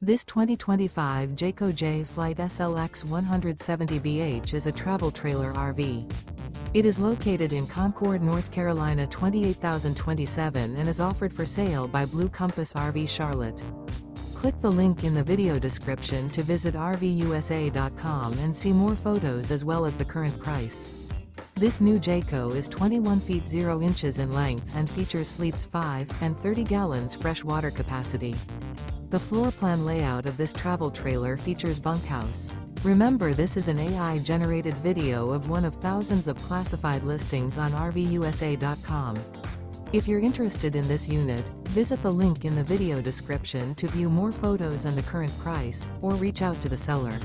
This 2025 Jayco Jay Flight SLX 170BH is a travel trailer RV. It is located in Concord, North Carolina 28027 and is offered for sale by Blue Compass RV Charlotte. Click the link in the video description to visit RVUSA.com and see more photos as well as the current price. This new Jayco is 21 feet 0 inches in length and features sleeps 5 and 30 gallons fresh water capacity. The floor plan layout of this travel trailer features bunkhouse. Remember, this is an AI-generated video of one of thousands of classified listings on RVUSA.com. If you're interested in this unit, visit the link in the video description to view more photos and the current price, or reach out to the seller.